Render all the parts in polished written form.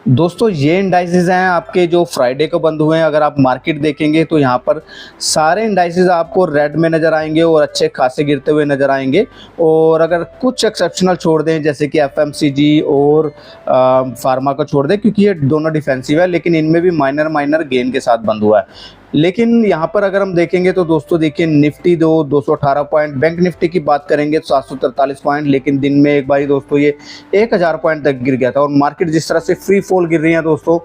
दोस्तों ये इंडाइसेस हैं आपके जो फ्राइडे को बंद हुए हैं। अगर आप मार्केट देखेंगे तो यहाँ पर सारे इंडाइसेस आपको रेड में नज़र आएंगे और अच्छे खासे गिरते हुए नज़र आएंगे। और अगर कुछ एक्सेप्शनल छोड़ दें जैसे कि एफएमसीजी और फार्मा को छोड़ दें, क्योंकि ये दोनों डिफेंसिव है, लेकिन इनमें भी माइनर गेन के साथ बंद हुआ है। लेकिन यहाँ पर अगर हम देखेंगे तो दोस्तों देखिए निफ्टी 218 पॉइंट, बैंक निफ्टी की बात करेंगे तो 743 पॉइंट, लेकिन दिन में एक बार दोस्तों ये 1000 पॉइंट तक गिर गया था। और मार्केट जिस तरह से फ्री फॉल गिर रही है दोस्तों,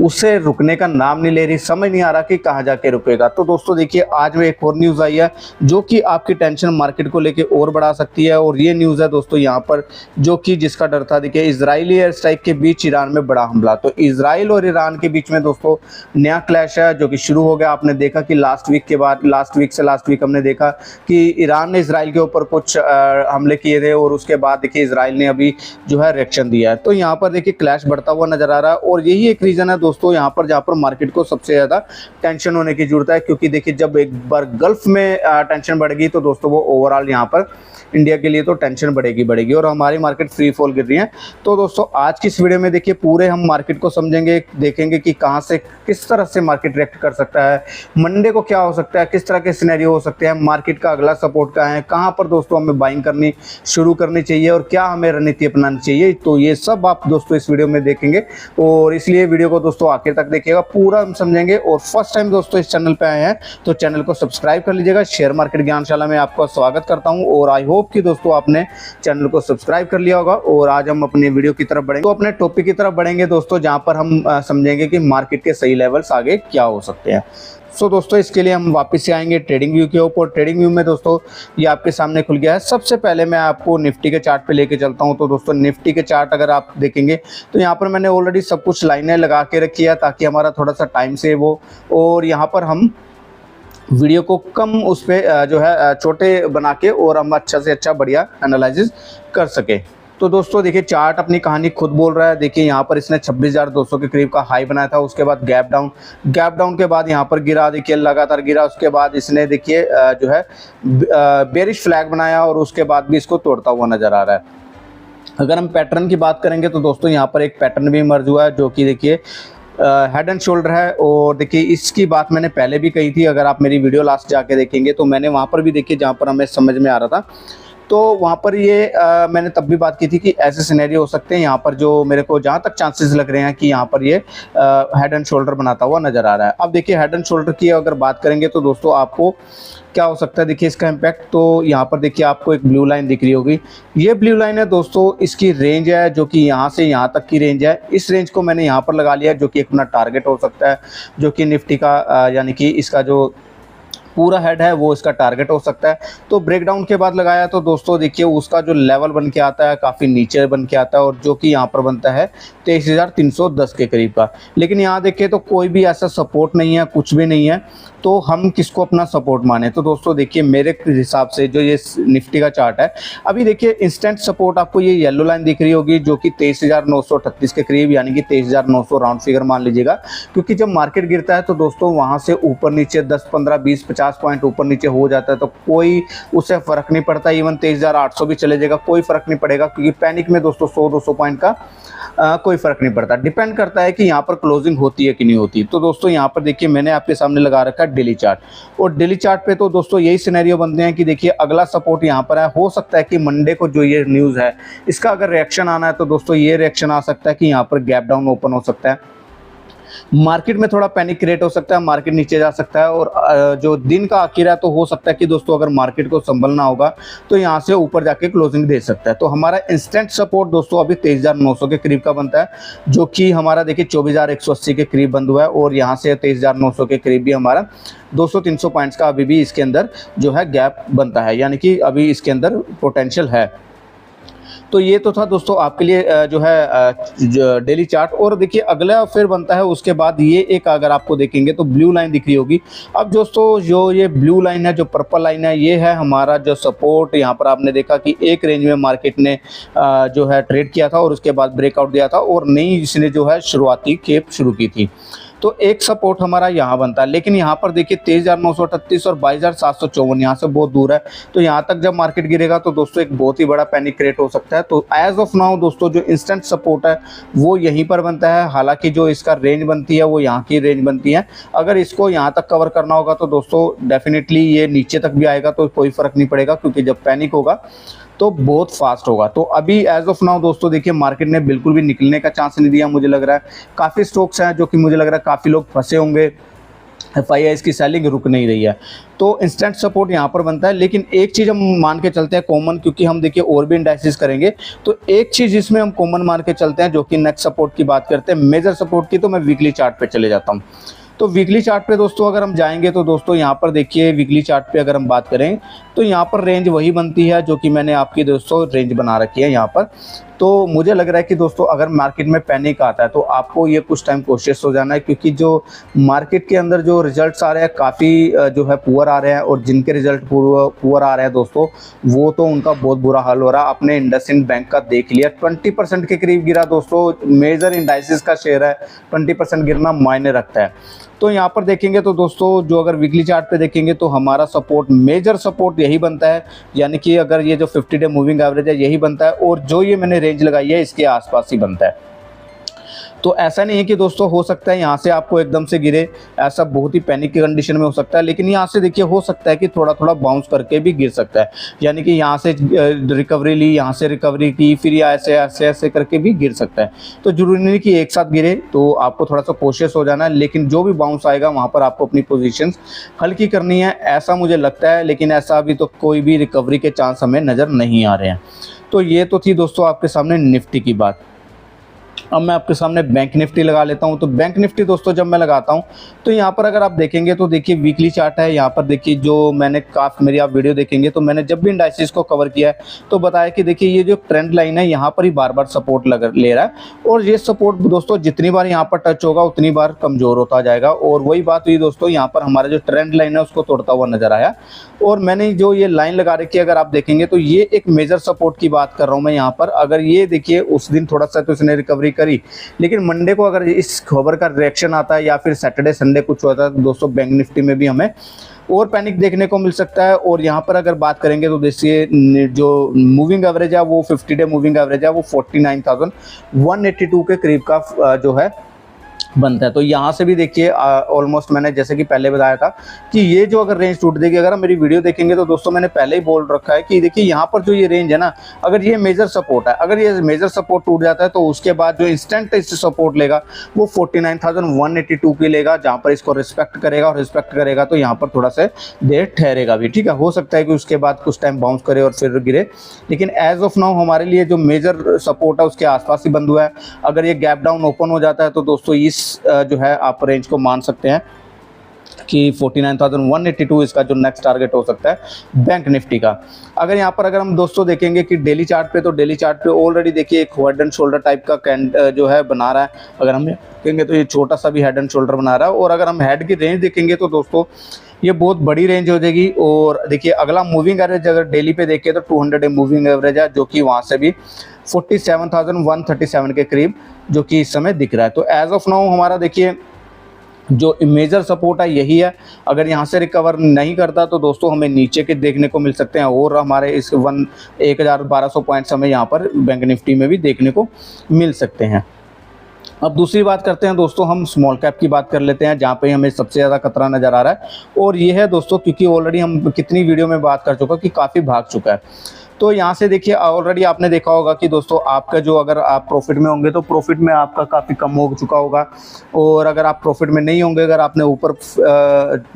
उससे रुकने का नाम नहीं ले रही, समझ नहीं आ रहा कि कहाँ जाके रुकेगा। तो दोस्तों देखिए आज में एक और न्यूज़ आई है जो कि आपकी टेंशन मार्केट को लेके और बढ़ा सकती है। और ये न्यूज़ है दोस्तों यहाँ पर जो कि जिसका डर था, देखिए इजरायली एयर स्ट्राइक के बीच ईरान में बड़ा हमला। तो इजराइल और ईरान के बीच में दोस्तों नया क्लैश है जो कि शुरू हो गया। आपने देखा कि लास्ट वीक हमने देखा कि ईरान ने इसराइल के ऊपर कुछ हमले किए थे और उसके बाद देखिए इसराइल ने अभी जो है रिएक्शन दिया है। तो यहाँ पर देखिए क्लैश बढ़ता हुआ नजर आ रहा है और यही एक रीज़न है दोस्तों यहाँ पर जहाँ पर मार्केट को सबसे ज़्यादा टेंशन होने की जरूरत है। क्योंकि देखिए जब एक बार गल्फ में टेंशन बढ़ गई तो दोस्तों वो ओवरऑल यहाँ पर इंडिया के लिए तो टेंशन बढ़ेगी और हमारी मार्केट फ्री फॉल गिर रही है। तो दोस्तों आज की इस वीडियो में देखिए पूरे हम मार्केट को समझेंगे, देखेंगे कि कहाँ से किस तरह से मार्केट रिएक्ट कर सकता है, मंडे को क्या हो सकता है, किस तरह के सिनेरियो हो सकते हैं, मार्केट का अगला सपोर्ट कहाँ है, कहाँ पर दोस्तों हमें बाइंग करनी शुरू करनी चाहिए और क्या हमें रणनीति अपनानी चाहिए। तो ये सब आप दोस्तों इस वीडियो में देखेंगे और इसलिए वीडियो को दोस्तों आखिर तक देखिएगा, पूरा हम समझेंगे। और फर्स्ट टाइम दोस्तों इस चैनल पे आए हैं तो चैनल को सब्सक्राइब कर लीजिएगा। शेयर मार्केट ज्ञानशाला में आपका स्वागत करता हूं और आई होप कि दोस्तों आपने चैनल को सब्सक्राइब कर लिया होगा। और आज हम अपनी वीडियो की तरफ बढ़ेंगे, तो अपने टॉपिक की तरफ बढ़ेंगे दोस्तों, जहां पर हम समझेंगे कि मार्केट के सही लेवल्स आगे क्या हो सकते हैं। सो दोस्तों इसके लिए हम वापस से आएंगे ट्रेडिंग व्यू के ऊपर। ट्रेडिंग व्यू में दोस्तों ये आपके सामने खुल गया है। सबसे पहले मैं आपको निफ्टी के चार्ट पे लेके चलता हूं। तो दोस्तों निफ्टी के चार्ट अगर आप देखेंगे तो यहाँ पर मैंने ऑलरेडी सब कुछ लाइनें लगा के रखी है ताकि हमारा थोड़ा सा टाइम सेव हो और यहाँ पर हम वीडियो को कम उस पर जो है छोटे बना के और हम अच्छा से अच्छा बढ़िया एनालिसिस कर सके। तो दोस्तों देखिए चार्ट अपनी कहानी खुद बोल रहा है। देखिए यहाँ पर इसने 26,200 के करीब का हाई बनाया था, उसके बाद गैप डाउन के बाद यहाँ पर गिरा, देखिए लगातार गिरा। उसके बाद इसने देखिए जो है बेरिश फ्लैग बनाया और उसके बाद भी इसको तोड़ता हुआ नजर आ रहा है। अगर हम पैटर्न की बात करेंगे तो दोस्तों यहाँ पर एक पैटर्न भी इमर्ज हुआ है जो कि देखिए हेड एंड शोल्डर है। और देखिए इसकी बात मैंने पहले भी कही थी, अगर आप मेरी वीडियो लास्ट जाके देखेंगे तो मैंने वहाँ पर भी देखिए जहाँ पर हमें समझ में आ रहा था तो वहाँ पर ये मैंने तब भी बात की थी कि ऐसे सिनेरियो हो सकते हैं यहाँ पर, जो मेरे को जहाँ तक चांसेस लग रहे हैं कि यहाँ पर ये हेड एंड शोल्डर बनाता हुआ नजर आ रहा है। अब देखिए हेड एंड शोल्डर की अगर बात करेंगे तो दोस्तों आपको क्या हो सकता है, देखिए इसका इम्पैक्ट। तो यहाँ पर देखिए आपको एक ब्लू लाइन दिख रही होगी, ये ब्लू लाइन है दोस्तों, इसकी रेंज है जो कि यहाँ से यहाँ तक की रेंज है। इस रेंज को मैंने यहाँ पर लगा लिया जो कि एक अपना टारगेट हो सकता है, जो कि निफ्टी का यानी कि इसका जो पूरा हेड है वो इसका टारगेट हो सकता है। तो ब्रेकडाउन के बाद लगाया तो दोस्तों देखिए उसका जो लेवल बन के आता है काफ़ी नीचे बन के आता है और जो कि यहाँ पर बनता है 23,310 के करीब का। लेकिन यहाँ देखिए तो कोई भी ऐसा सपोर्ट नहीं है, कुछ भी नहीं है, तो हम किसको अपना सपोर्ट माने। तो दोस्तों देखिए मेरे हिसाब से जो ये निफ्टी का चार्ट है, अभी देखिए इंस्टेंट सपोर्ट आपको ये येलो लाइन दिख रही होगी जो कि 23,938 के करीब, यानी कि 23,900 राउंड फिगर मान लीजिएगा। क्योंकि जब मार्केट गिरता है तो दोस्तों वहाँ से ऊपर नीचे 10, 15, 20, 50 पॉइंट ऊपर नीचे हो जाता है तो कोई उससे फर्क नहीं पड़ता। इवन 23,800 भी चले जाएगा, कोई फर्क नहीं पड़ेगा, क्योंकि पैनिक में दोस्तों 100-200 पॉइंट का कोई फर्क नहीं पड़ता। डिपेंड करता है कि यहाँ पर क्लोजिंग होती है कि नहीं होती। तो दोस्तों यहाँ पर देखिए मैंने आपके सामने लगा रखा है डेली चार्ट, और डेली चार्ट पे तो दोस्तों यही सिनेरियो बनते हैं कि देखिए अगला सपोर्ट यहाँ पर है। हो सकता है कि मंडे को जो ये न्यूज़ है इसका अगर रिएक्शन आना है तो दोस्तों ये रिएक्शन आ सकता है कि यहाँ पर गैप डाउन ओपन हो सकता है, मार्केट में थोड़ा पैनिक क्रिएट हो सकता है, मार्केट नीचे जा सकता है। और जो दिन का आखिर है तो हो सकता है कि दोस्तों अगर मार्केट को संभलना होगा तो यहाँ से ऊपर जाके क्लोजिंग दे सकता है। तो हमारा इंस्टेंट सपोर्ट दोस्तों अभी 23,900 के करीब का बनता है, जो कि हमारा देखिए 24,180 के करीब बंद हुआ है। और यहाँ से 23,900 के करीब भी हमारा 200-300 पॉइंट्स का अभी भी इसके अंदर जो है गैप बनता है, यानी कि अभी इसके अंदर पोटेंशियल है। तो ये तो था दोस्तों आपके लिए जो है डेली चार्ट। और देखिए अगला फिर बनता है उसके बाद ये एक, अगर आपको देखेंगे तो ब्लू लाइन दिख रही होगी। अब दोस्तों जो ये ब्लू लाइन है, जो पर्पल लाइन है, ये है हमारा जो सपोर्ट। यहाँ पर आपने देखा कि एक रेंज में मार्केट ने जो है ट्रेड किया था और उसके बाद ब्रेकआउट दिया था और नई इसने जो है शुरुआती खेप शुरू की थी। तो एक सपोर्ट हमारा यहाँ बनता है। लेकिन यहाँ पर देखिए 23,938 और 22,754 यहाँ से बहुत दूर है। तो यहाँ तक जब मार्केट गिरेगा तो दोस्तों एक बहुत ही बड़ा पैनिक क्रिएट हो सकता है। तो एज ऑफ नाउ दोस्तों जो इंस्टेंट सपोर्ट है वो यहीं पर बनता है। हालांकि जो इसका रेंज बनती है वो यहाँ की रेंज बनती है। अगर इसको यहाँ तक कवर करना होगा तो दोस्तों डेफिनेटली ये नीचे तक भी आएगा तो कोई फर्क नहीं पड़ेगा, क्योंकि जब पैनिक होगा तो बहुत फास्ट होगा। तो अभी एज ऑफ नाउ दोस्तों देखिए मार्केट ने बिल्कुल भी निकलने का चांस नहीं दिया। मुझे लग रहा है काफ़ी स्टॉक्स हैं जो कि मुझे लग रहा है काफ़ी लोग फंसे होंगे, FIIs की सेलिंग रुक नहीं रही है। तो इंस्टेंट सपोर्ट यहाँ पर बनता है। लेकिन एक चीज़ हम मान के चलते हैं कॉमन, क्योंकि हम देखिए और भी इंडाइसिस करेंगे, तो एक चीज़ इसमें हम कॉमन मान के चलते हैं जो कि नेक्स्ट सपोर्ट की बात करते हैं, मेजर सपोर्ट की। तो मैं वीकली चार्ट पे चले जाता हूँ। तो वीकली चार्ट पे दोस्तों अगर हम जाएंगे तो दोस्तों यहाँ पर देखिए वीकली चार्ट पे अगर हम बात करें तो यहाँ पर रेंज वही बनती है जो कि मैंने आपकी दोस्तों रेंज बना रखी है यहाँ पर। तो मुझे लग रहा है कि दोस्तों अगर मार्केट में पैनिक आता है तो आपको ये कुछ टाइम कोशिश हो जाना है, क्योंकि जो मार्केट के अंदर जो रिजल्ट्स आ रहे हैं काफ़ी जो है पुअर आ रहे हैं, और जिनके रिजल्ट पुअर आ रहे हैं दोस्तों वो तो उनका बहुत बुरा हाल हो रहा है। आपने इंडसइंड बैंक का देख लिया, 20% के करीब गिरा दोस्तों। मेजर इंडाइसिस का शेयर है, 20% गिरना मायने रखता है। तो यहाँ पर देखेंगे तो दोस्तों जो अगर वीकली चार्ट पे देखेंगे तो हमारा सपोर्ट, मेजर सपोर्ट यही बनता है, यानी कि अगर ये जो 50 डे मूविंग एवरेज है यही बनता है, और जो ये मैंने रेंज लगाई है इसके आसपास ही बनता है। तो ऐसा नहीं है कि दोस्तों हो सकता है यहाँ से आपको एकदम से गिरे, ऐसा बहुत ही पैनिक की कंडीशन में हो सकता है। लेकिन यहाँ से देखिए हो सकता है कि थोड़ा थोड़ा बाउंस करके भी गिर सकता है, यानी कि यहाँ से रिकवरी ली, यहाँ से रिकवरी की, फिर ऐसे ऐसे ऐसे करके भी गिर सकता है। तो जरूरी नहीं कि एक साथ गिरे, तो आपको थोड़ा सा कोशिश हो जाना है। लेकिन जो भी बाउंस आएगा वहाँ पर आपको अपनी पोजीशंस हल्की करनी है, ऐसा मुझे लगता है। लेकिन ऐसा अभी तो कोई भी रिकवरी के चांस हमें नज़र नहीं आ रहे हैं। तो ये तो थी दोस्तों आपके सामने निफ्टी की बात। अब मैं आपके सामने बैंक निफ्टी लगा लेता हूं। तो बैंक निफ्टी दोस्तों जब मैं लगाता हूं तो यहाँ पर अगर आप देखेंगे तो देखिए वीकली चार्ट है। यहाँ पर देखिए जो मैंने काफ़ी मेरी आप वीडियो देखेंगे तो मैंने जब भी इंडाइसिस को कवर किया है तो बताया कि देखिए ये जो ट्रेंड लाइन है यहाँ पर ही बार बार सपोर्ट ले रहा है, और ये सपोर्ट दोस्तों जितनी बार यहाँ पर टच होगा उतनी बार कमज़ोर होता जाएगा। और वही बात हुई दोस्तों, यहाँ पर हमारा जो ट्रेंड लाइन है उसको तोड़ता हुआ नजर आया। और मैंने जो ये लाइन लगा रखी है अगर आप देखेंगे तो ये एक मेजर सपोर्ट की बात कर रहा हूँ मैं यहाँ पर। अगर ये देखिए उस दिन थोड़ा सा तो इसने रिकवरी करी, लेकिन मंडे को अगर इस खबर का रिएक्शन आता है या फिर सैटरडे संडे कुछ होता है तो दोस्तों बैंक निफ्टी में भी हमें और पैनिक देखने को मिल सकता है। और यहाँ पर अगर बात करेंगे तो देखिए जो मूविंग एवरेज है वो 50 डे मूविंग एवरेज है वो 49,182 के करीब का जो है बनता है। तो यहाँ से भी देखिए ऑलमोस्ट मैंने जैसे कि पहले बताया था कि ये जो अगर रेंज टूट देगी, अगर हम मेरी वीडियो देखेंगे तो दोस्तों मैंने पहले ही बोल रखा है कि देखिए यहाँ पर जो ये रेंज है ना, अगर ये मेजर सपोर्ट है, अगर ये मेजर सपोर्ट टूट जाता है तो उसके बाद जो इंस्टेंट इससे सपोर्ट लेगा वो 49,182 की लेगा, जहाँ पर इसको रिस्पेक्ट करेगा। और रिस्पेक्ट करेगा तो यहाँ पर थोड़ा सा देर ठहरेगा भी, ठीक है। हो सकता है कि उसके बाद कुछ टाइम बाउंस करे और फिर गिरे, लेकिन एज ऑफ नाउ हमारे लिए जो मेजर सपोर्ट है उसके आसपास ही बंद हुआ है। अगर ये गैप डाउन ओपन हो जाता है तो दोस्तों इस जो है आप रेंज को मान सकते हैं कि 49,182 इसका जो नेक्स्ट टारगेट हो सकता है बैंक निफ्टी का। अगर यहाँ पर अगर हम दोस्तों देखेंगे कि डेली चार्ट पे, तो डेली चार्ट पे ऑलरेडी देखिए एक हेड एंड शोल्डर टाइप का जो है बना रहा है। अगर हम देखेंगे तो ये छोटा सा भी हेड एंड शोल्डर बना रहा है। और अगर हम हेड की रेंज देखेंगे तो दोस्तों ये बहुत बड़ी रेंज हो जाएगी। और देखिए अगला मूविंग एवरेज अगर डेली पे देखें तो 200 डे मूविंग एवरेज है, जो कि वहाँ से भी 47,137 के करीब जो कि इस समय दिख रहा है। तो एज ऑफ नाउ हमारा देखिए जो मेजर सपोर्ट है यही है। अगर यहाँ से रिकवर नहीं करता तो दोस्तों हमें नीचे के देखने को मिल सकते हैं, और हमारे इस 1,1200 पॉइंट्स हमें यहाँ पर बैंक निफ्टी में भी देखने को मिल सकते हैं। अब दूसरी बात करते हैं दोस्तों, हम स्मॉल कैप की बात कर लेते हैं, जहाँ पे हमें सबसे ज़्यादा खतरा नज़र आ रहा है। और ये है दोस्तों, क्योंकि ऑलरेडी हम कितनी वीडियो में बात कर चुका कि काफ़ी भाग चुका है। तो यहाँ से देखिए ऑलरेडी आपने देखा होगा कि दोस्तों आपका जो, अगर आप प्रॉफिट में होंगे तो प्रॉफिट में आपका काफ़ी कम हो चुका होगा, और अगर आप प्रॉफिट में नहीं होंगे, अगर आपने ऊपर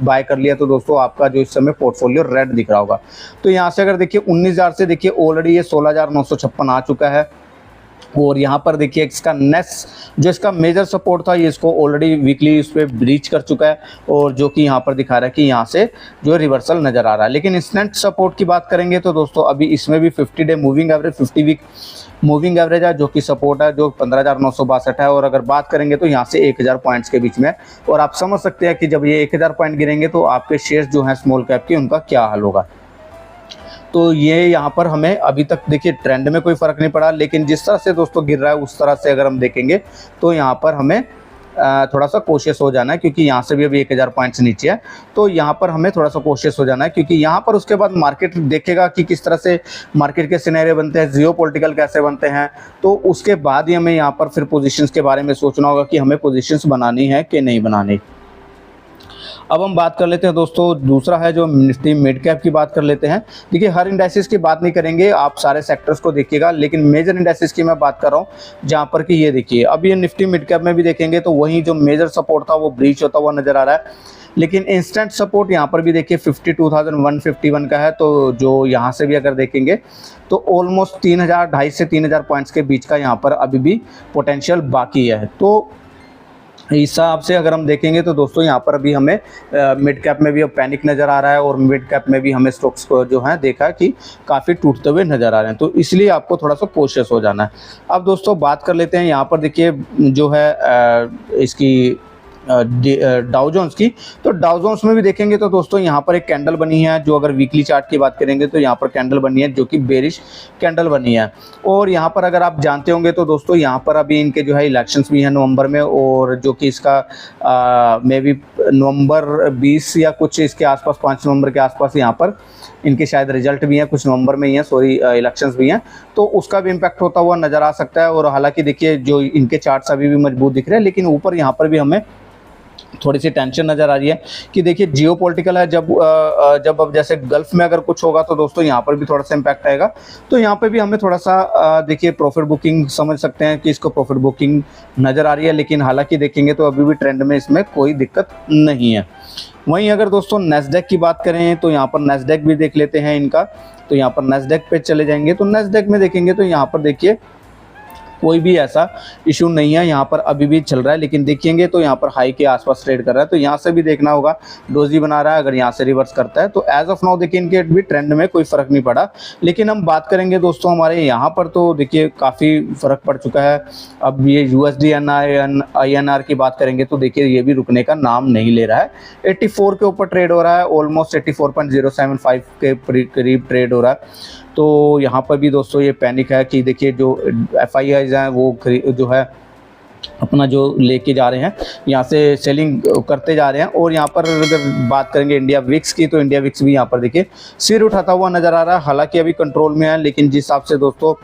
बाय कर लिया तो दोस्तों आपका जो इस समय पोर्टफोलियो रेड दिख रहा होगा। तो यहाँ से अगर देखिए 19,000 से देखिए ऑलरेडी ये 16,956 आ चुका है। और यहाँ पर देखिए इसका नेक्स्ट जो इसका मेजर सपोर्ट था ये इसको ऑलरेडी वीकली इस पर ब्रीच कर चुका है, और जो कि यहाँ पर दिखा रहा है कि यहाँ से जो रिवर्सल नज़र आ रहा है। लेकिन इंस्टेंट सपोर्ट की बात करेंगे तो दोस्तों अभी इसमें भी 50 day moving average, 50 week moving average है जो कि सपोर्ट है, जो 15,962 है। और अगर बात करेंगे तो यहाँ से 1,000 पॉइंट्स के बीच में। और आप समझ सकते हैं कि जब ये 1,000 पॉइंट गिरेंगे तो आपके शेयर्स जो हैं स्मॉल कैप के उनका क्या हाल होगा। तो ये यहाँ पर हमें अभी तक देखिए ट्रेंड में कोई फ़र्क नहीं पड़ा, लेकिन जिस तरह से दोस्तों गिर रहा है उस तरह से अगर हम देखेंगे तो यहाँ पर हमें थोड़ा सा कोशिश हो जाना है, क्योंकि यहाँ से भी अभी 1000 पॉइंट्स नीचे है। तो यहाँ पर हमें थोड़ा सा कोशिश हो जाना है, क्योंकि यहाँ पर उसके बाद मार्केट देखेगा कि किस तरह से मार्केट के सिनेरियो बनते हैं, जियोपॉलिटिकल कैसे बनते हैं। तो उसके बाद ही हमें यहाँ पर फिर पोजीशंस के बारे में सोचना होगा कि हमें पोजीशंस बनानी है कि नहीं बनानी। अब हम बात कर लेते हैं दोस्तों, दूसरा है जो निफ्टी मिड कैप की बात कर लेते हैं। देखिए हर इंडेक्सेस की बात नहीं करेंगे, आप सारे सेक्टर्स को देखिएगा, लेकिन मेजर इंडेक्सेस की मैं बात कर रहा हूँ, जहाँ पर कि ये देखिए अब ये निफ्टी मिड कैप में भी देखेंगे तो वही जो मेजर सपोर्ट था वो ब्रीच होता हुआ नजर आ रहा है। लेकिन इंस्टेंट सपोर्ट यहाँ पर भी देखिए 52,151 का है। तो जो यहाँ से भी अगर देखेंगे तो ऑलमोस्ट 3,000 2,500 से 3,000 पॉइंट्स के बीच का यहाँ पर अभी भी पोटेंशियल बाकी है। तो इस हिसाब से अगर हम देखेंगे तो दोस्तों यहाँ पर अभी हमें मिड कैप में भी अब पैनिक नज़र आ रहा है, और मिड कैप में भी हमें स्टॉक्स को जो है देखा कि काफ़ी टूटते हुए नज़र आ रहे हैं। तो इसलिए आपको थोड़ा सा कोशिश हो जाना है। अब दोस्तों बात कर लेते हैं यहाँ पर, देखिए जो है इसकी डाउ जोन्स की। तो डाउ जोन्स में भी देखेंगे तो दोस्तों यहाँ पर एक कैंडल बनी है, जो अगर वीकली चार्ट की बात करेंगे तो यहाँ पर कैंडल बनी है जो कि बेरिश कैंडल बनी है। और यहाँ पर अगर आप जानते होंगे तो दोस्तों यहाँ पर अभी इनके जो है इलेक्शंस भी हैं नवंबर में, और जो कि इसका मे बी नवंबर 20 या कुछ इसके आसपास 5 नवंबर के आसपास यहाँ पर इनके शायद रिजल्ट भी हैं, कुछ नवंबर में ही हैं, सॉरी इलेक्शंस भी हैं। तो उसका भी इम्पैक्ट होता हुआ नज़र आ सकता है। और हालांकि देखिए जो इनके चार्ट्स अभी भी मजबूत दिख रहे हैं, लेकिन ऊपर यहाँ पर भी हमें थोड़ी सी टेंशन नज़र आ रही है कि देखिए जियोपॉलिटिकल है, जब अब जैसे गल्फ में अगर कुछ होगा तो दोस्तों यहाँ पर भी थोड़ा सा इम्पैक्ट आएगा। तो यहाँ पे भी हमें थोड़ा सा देखिए प्रॉफिट बुकिंग समझ सकते हैं कि इसको प्रॉफिट बुकिंग नज़र आ रही है, लेकिन हालांकि देखेंगे तो अभी भी ट्रेंड में इसमें कोई दिक्कत नहीं है। वहीं अगर दोस्तों नेस्डेक की बात करें तो यहाँ पर नेस्डेक भी देख लेते हैं इनका। तो यहाँ पर नेस्डेक पे चले जाएंगे तो नेस्डेक में देखेंगे तो यहाँ पर देखिए कोई भी ऐसा इशू नहीं है, यहाँ पर अभी भी चल रहा है। लेकिन देखेंगे तो यहाँ पर हाई के आसपास ट्रेड कर रहा है, तो यहाँ से भी देखना होगा डोजी बना रहा है, अगर यहाँ से रिवर्स करता है तो एज ऑफ नाउ देखिए इनके भी ट्रेंड में कोई फ़र्क नहीं पड़ा। लेकिन हम बात करेंगे दोस्तों हमारे यहाँ पर तो देखिए काफ़ी फ़र्क पड़ चुका है। अब ये USD INR की बात करेंगे तो देखिए ये भी रुकने का नाम नहीं ले रहा है। 84 के ऊपर ट्रेड हो रहा है, ऑलमोस्ट 84.075 के करीब ट्रेड हो रहा है। तो यहाँ पर भी दोस्तों ये पैनिक है कि देखिए जो FIIs हैं वो जो है अपना जो लेके जा रहे हैं, यहाँ से सेलिंग करते जा रहे हैं। और यहाँ पर अगर बात करेंगे इंडिया विक्स की, तो इंडिया विक्स भी यहाँ पर देखिए सिर उठाता हुआ नज़र आ रहा है। हालांकि अभी कंट्रोल में है, लेकिन जिस हिसाब से दोस्तों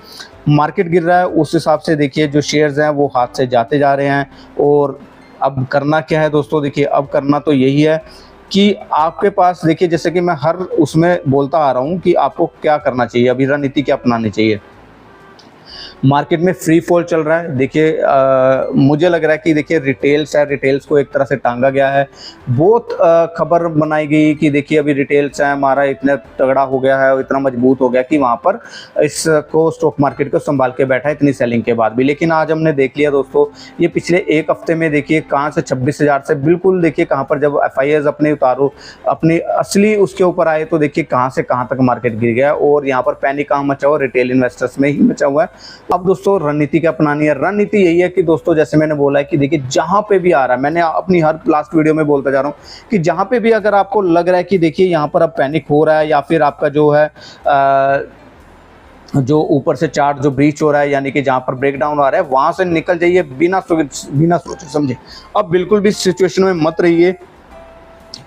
मार्केट गिर रहा है उस हिसाब से देखिए जो शेयर्स हैं वो हाथ से जाते जा रहे हैं। और अब करना क्या है दोस्तों, देखिए अब करना तो यही है कि आपके पास देखिए, जैसे कि मैं हर उसमें बोलता आ रहा हूँ कि आपको क्या करना चाहिए, अभी रणनीति क्या अपनानी चाहिए। मार्केट में फ्री फॉल चल रहा है, देखिए मुझे लग रहा है कि देखिए रिटेल्स है, रिटेल्स को एक तरह से टांगा गया है। बहुत खबर बनाई गई कि देखिए अभी रिटेल्स है हमारा इतना तगड़ा हो गया है और इतना मजबूत हो गया कि वहाँ पर इसको स्टॉक मार्केट को संभाल के बैठा है इतनी सेलिंग के बाद भी। लेकिन आज हमने देख लिया दोस्तों, ये पिछले एक हफ्ते में देखिए कहाँ से 26,000 से बिल्कुल देखिए कहाँ पर जब FIIs अपने उतारो अपनी असली उसके ऊपर आए तो देखिए कहाँ से कहाँ तक मार्केट गिर गया। और यहाँ पर पैनिक कहाँ मचा हुआ, रिटेल इन्वेस्टर्स में ही मचा हुआ है। अब दोस्तों रणनीति क्या अपनानी है, रणनीति यही है कि दोस्तों जैसे मैंने बोला है कि देखिए जहां पे भी आ रहा है, मैंने अपनी हर लास्ट वीडियो में बोलता जा रहा हूं कि जहां पे भी अगर आपको लग रहा है कि देखिए यहां पर अब पैनिक हो रहा है या फिर आपका जो है जो ऊपर से चार्ट जो ब्रीच हो रहा है यानी कि जहां पर ब्रेकडाउन आ रहा है वहां से निकल जाइए बिना सोचे समझे। अब बिल्कुल भी सिचुएशन में मत रहिए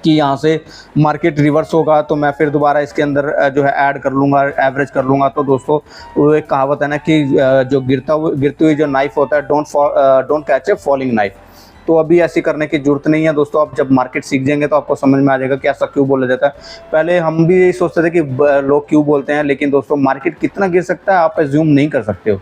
कि यहाँ से मार्केट रिवर्स होगा तो मैं फिर दोबारा इसके अंदर जो है ऐड कर लूँगा, एवरेज कर लूँगा। तो दोस्तों वो एक कहावत है ना कि जो गिरती हुई जो नाइफ होता है, don't catch a falling knife. तो अभी ऐसी करने की जरूरत नहीं है दोस्तों। आप जब मार्केट सीख जाएंगे तो आपको समझ में आ जाएगा कि ऐसा क्यों बोला जाता है। पहले हम भी यही सोचते थे कि लोग क्यों बोलते हैं, लेकिन दोस्तों मार्केट कितना गिर सकता है आप एज्यूम नहीं कर सकते हो।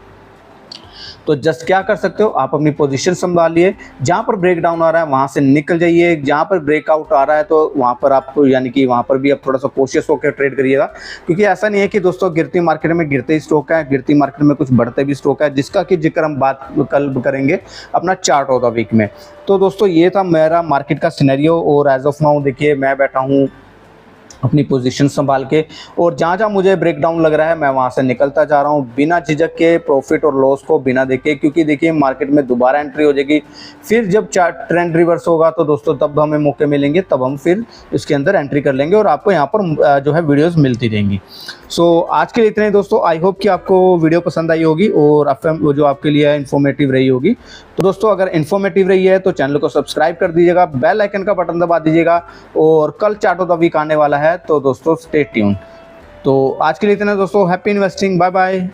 तो जस्ट क्या कर सकते हो, आप अपनी पोजीशन संभालिए, जहां पर ब्रेकडाउन आ रहा है वहां से निकल जाइए, जहां पर ब्रेकआउट आ रहा है तो वहां पर आपको यानी कि वहां पर भी आप थोड़ा सा कोशिश होकर ट्रेड करिएगा। क्योंकि ऐसा नहीं है कि दोस्तों गिरती मार्केट में गिरते ही स्टॉक है, गिरती मार्केट में कुछ बढ़ते भी स्टॉक है, जिसका कि जिक्र हम बात कल करेंगे अपना चार्ट ऑफ द वीक में। तो दोस्तों ये था मेरा मार्केट का सिनेरियो, और एज ऑफ नाउ देखिए मैं बैठा हूँ अपनी पोजीशन संभाल के, और जहाँ जहाँ मुझे ब्रेकडाउन लग रहा है मैं वहाँ से निकलता जा रहा हूँ बिना झिझक के, प्रॉफिट और लॉस को बिना देखे। क्योंकि देखिए मार्केट में दोबारा एंट्री हो जाएगी, फिर जब ट्रेंड रिवर्स होगा तो दोस्तों तब हमें मौके मिलेंगे, तब हम फिर इसके अंदर एंट्री कर लेंगे और आपको यहाँ पर जो है वीडियोस मिलती रहेंगी। सो आज के लिए इतने ही दोस्तों। आई होप कि आपको वीडियो पसंद आई होगी और वो जो आपके लिए इन्फॉर्मेटिव रही होगी। तो दोस्तों अगर इन्फॉर्मेटिव रही है तो चैनल को सब्सक्राइब कर दीजिएगा, बेल आइकन का बटन दबा दीजिएगा, और कल चार्ट ऑफ द वीक आने वाला है, तो दोस्तों स्टे ट्यून्ड। तो आज के लिए इतना दोस्तों, हैप्पी इन्वेस्टिंग, बाय बाय।